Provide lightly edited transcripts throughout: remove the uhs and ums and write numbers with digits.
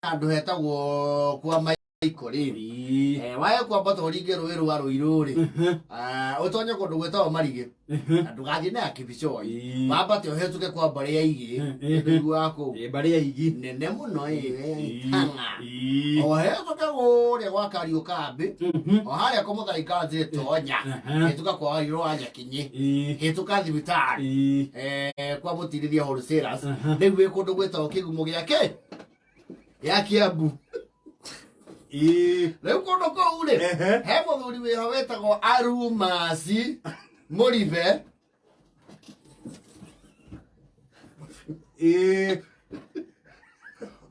andu hetagwo kwa maiko riri wae kwamba toringe rũĩ rwa Rũirũ ri utonye kundu gwetagwo Marigĩ ndugathie na kibicoi wambate uhetuke kwa mbari ya igi ndu wako mbari ya igi nene muno hanga uhetuke guria gwa Kariukambi o haria kumuthaika njire tonya hetuka kwa Rũirũ wa Nyakinyi hetuka thibitari kwa mutirithia wholesalers nĩguo kundu gwetagwo kigumo giake ya Kiambu leo kondo ko ule he muthuri wira wetagwo Arumus Morive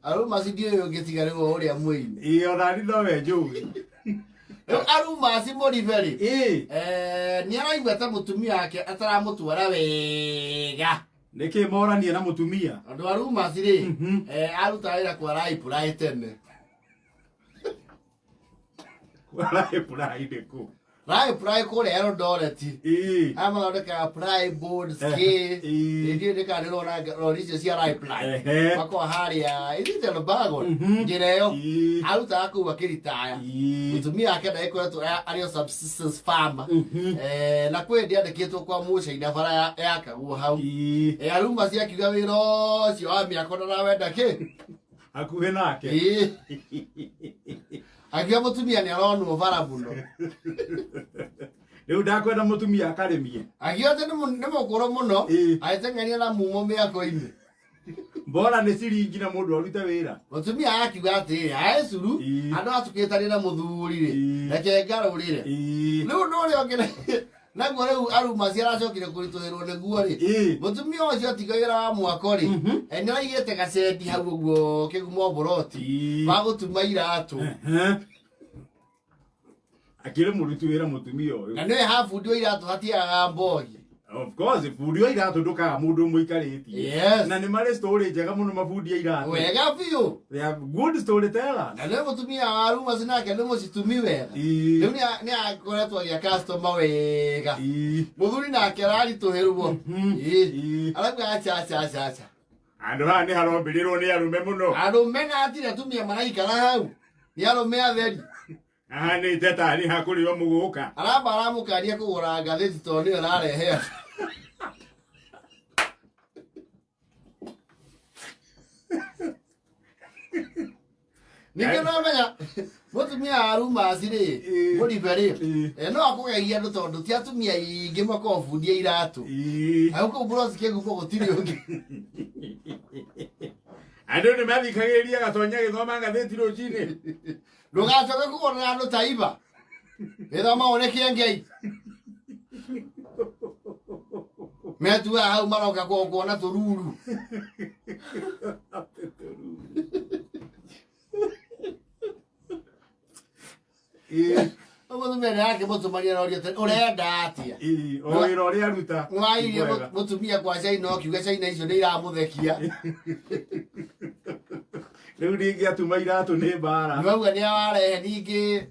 Arumus ndio ngetiga rĩu uria mwini ona ni no we njugi Arumus Morive ri ni araigua ta mutumia wake ataramutwara wega niki moranie na mutumia andu Arumus ri aruta wira kwa rai tene Prai deku. Prai ko le Eldoret. Ama ndo ka prai board ski. Ndio ndika ndiro na rorisi cia prai. Mako haria ithite no bago. Ngireyo. Aruta akuwa kiritaya. Mutumia yake ndaiko tu ario subsistence farmer. Na kwendi andikitwo kwa musha ina bara yaka guo hau. Aruma cia kiga wiro cio amia kona na wenda ki. Akuhe nake. Agia mutumia ni aronu bara muno. Riu ndakwenda mutumia akarimie. Agia te ni mukuru muno. Aitengania na mumo miako-ini. Mbona ni ciringi na mundu arute wira. Mutumia akiuga ati aecuru andu atukitani na muthuri ri. Reke ngarurire. Riu no ri ongene. Naguo riu Arumus aracokire kurituhirwo ni guo ri. Mutumia ucio atigaira wa mwako ri. Ni aigite gacendi hau guo kigumo boroti. Wa gutuma iratu. Akire murutu wira mutumia uyu. Na ni hafundio iratu hatiaga mbogi. Of course, fundio iratu ndukaga mundu muikaritie. Yes. Na ni mari story njega muno mafundia iratu. Wega biu. They are good storytellers. Na leo mutumia wa Arumus nake ni mucitumi wega. Riu ni akoretwo agia customer wega. Muthuri nake ararituhirwo. Araga acha. Andu ha ni harombirirwo ni arume muno. Arume na atire atumia maraikara hau. Ni arume atheri. Aha ni teta ni hakurio muguka. Aramba aramukaria kugura ngatheti to ni ararehe. Nikena menya mutumia Arumus ri Morive ri no akugegia ndu tondu ti atumia ingi makofundia iratu au ko bros ke guko gutiri ungi andu ni mathikagiria gatonya githoma ngatheti rucini ndugacoke kugora andu taiba ithoma one kiengei metu hau maroka kuona tururu Ogo mene yake mutumania roria te urenda atia o ira uri aruta mwairie mutumia kwa China okiuga China icio ni iramuthekia riu ringi atuma iratu ni mbara niwauga ni awarehe ningi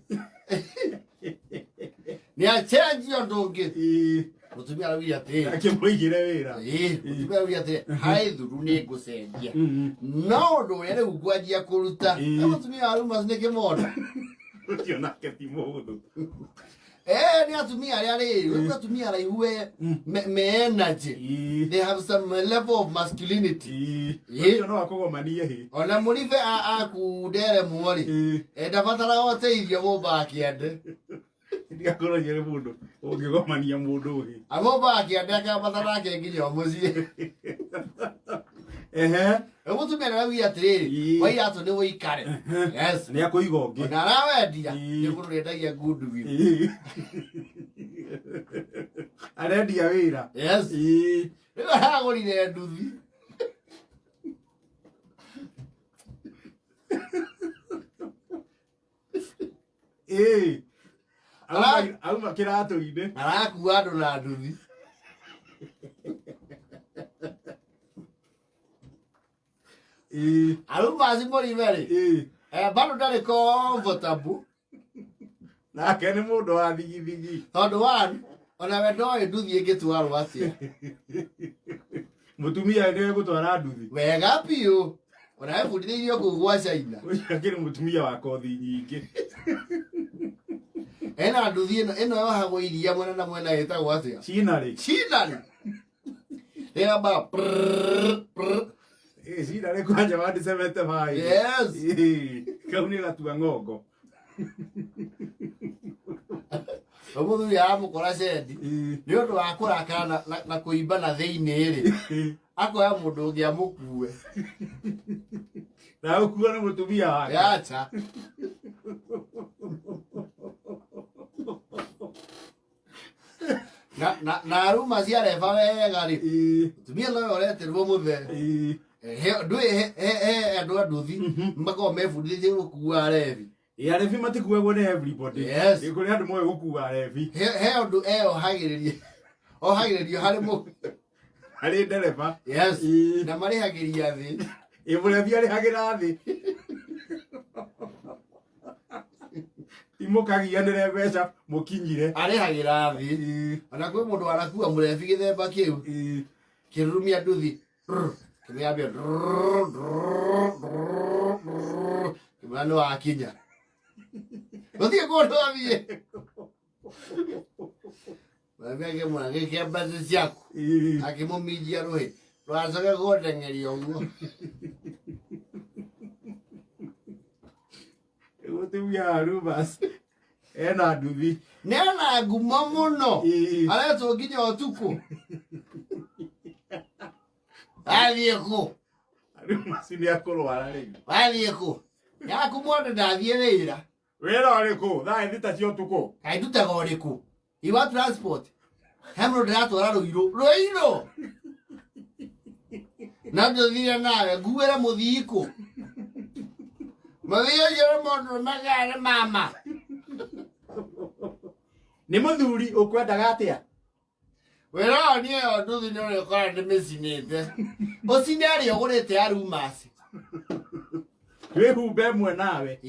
ni achange ndungi mutumia araugia ati akimuigire wira mutumia araugia ati hai thuru ni ngucenjia no ndu ere ugwanjia kuruta mutumia Arumus ni kimoda Tio nake ti mundu. Ni atumia aria ri, atumia raiwe me energy. They have some level of masculinity. Tio no akugomanie hi. Ona Morive akudere muori. Ndabatara oteithio mumba akiende. Ndiga koro nyere mundu. Ungigomania mundu hi. Amumba akiende akabatara ke nginya mucie. Mutumia araugia atiriri wa iratu ni wikare. Yes. Ni akuiga ungi. Na arawendia ni mundu rendagia goodwill. Arendia wira. Yes. Riu aragurire nduthi. Auma kiratu-ini. Arakua andu na nduthi. Arumus Morive ri bado ndari comfortable nake ni mundu wa thigithigi tondu one ona we ndoĩ nduthi ĩngĩtwarwo atĩa mutumia nĩ gũtwara nduthi wega biũ Ona he fundithio kugwa China. Akiri mutumia wa kothi nyingi. Ena nduthi eno yahagwo iria mwena na mwena etagwo atia? China ri. Ega ba China ri kwanja wa 75. Yes. Kauni gatua ngongo. Omuthuri aramukora cendi ni undu wa kurakana na kuimba na thiini ri akoya mundu ungi amukue na ukuwa na mutumia wake yacha na Arumus areva wega ri mutumia no oreterwo muthe andu a nduthi makoragwo mebundithĩtie gũkua arebi. Arebi matikuagwo nĩ everybody. Yes. Nĩ kũrĩ andũ moĩ gũkua arebi. He ũndũ ohagĩrĩrio harĩ ndereba. Yes. Na marĩhagĩria thĩ. Mũrebi arĩhagĩra thĩ. Imũkagianĩre mbeca mũkinyire. Arĩhagĩra thĩ. Ona kwĩ mũndũ arakua mũrebi gĩthemba kĩu. Kĩrurumia nduthi. Kĩmĩambia kĩmwana wakinya. Gũthiĩ kũndũ athiĩ. Mũrebi mwana gĩkĩa mbathi ciaku. Akĩmũminjia rũhĩ. Rwacoke gũteng'eria ũguo. Mũtumia wa Arumus ena nduthi. Nena ngumo mũno. Aretwo nginya ũtukũ. Athiĩ kũ? Arumus nĩ akũrwara rĩu. Athiĩ kũ? Yaku mũndũ ndathiĩ wĩra. Wĩra ũrĩkũ? Thaa thita cia ũtukũ. Kaĩ ndutaga ũrĩkũ? Iwa transport. He mũndũ ndĩratwara Rũirũ. Na ndũthire nawe nguĩre mũthii kũ? Mũthii ũcio nĩ mũndũ magare mama. Nĩ mũthuri ũkwendaga atĩa? Wĩra ũyũ niĩ yo nduthi nĩ ũrĩkora ndĩmĩcinĩte. Ũcine arĩa ũgũrĩte Arumus. Wĩhumbe ĩmwe nawe.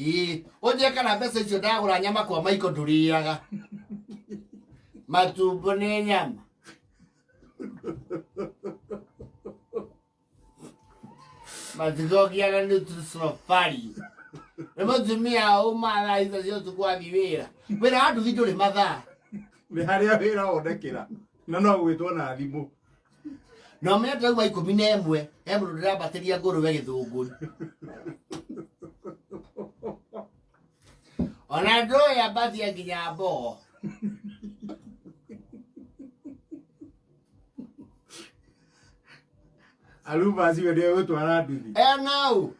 Ũnjĩre kana mbeca icio ndagũra nyama kwa Maiko ndũrĩaga. Matumbo nĩ nyama. Matigogiaga nutritional value. Nĩ mũtumia ũmathaa icio cio ũtukũ athiĩ wĩra. Wĩra wa nduthi ndũrĩ mathaa. Nĩ harĩa wĩra wonekera. Na no gwĩtwo na thimũ. No menya tũrauma 11 he mũndũ ndĩrambatĩria ngũrũwe Gĩthũngũri. Ona ndũĩ ambatia nginya Mbogo. Arumus we nĩ gũtwara nduthi. Nau.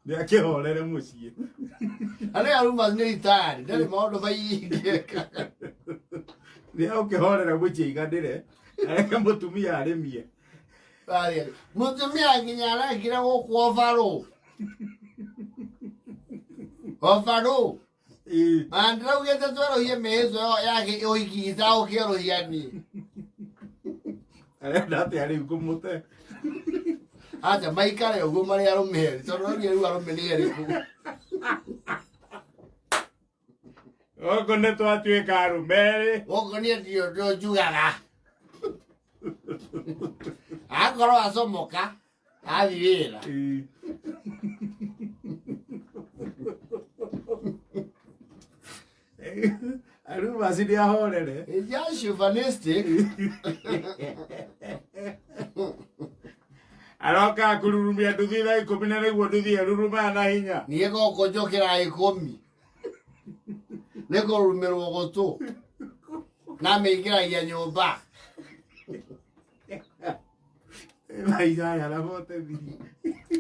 Nĩ akĩhorere mũciĩ. Arĩa Arumus nĩ retired, ndarĩ maũndũ maingĩ. Nĩ akĩhorera mũciĩ iganĩre. Areke mũtumia arĩmie. Mũtumia nginya arekire gũkũ overall. Overall. Ndĩraugĩte twerũhie mĩhĩtwa yake ũhiki itaũkĩerũhia niĩ. Arenda atĩa rĩu kũmũte. Acha maikare ũguo marĩ arũme erĩ tondũ rĩu arũme nĩ erĩkũ. Gũkũ nĩ twatuĩka arũme erĩ. Gũkũ niĩ ndio njugaga. Akorwo acomoka athiĩ wĩra. Arumus nĩ ahorere. It's just chauvinistic. Aroka kũrurumia nduthi thaa 10 na nĩguo nduthi ĩrurumaga na hinya. Niĩ gũkũ njũkĩra 10. Nĩ kũrumĩrwo gũtũ. Na mĩingĩragia nyũmba. Maica aya na bote thiri.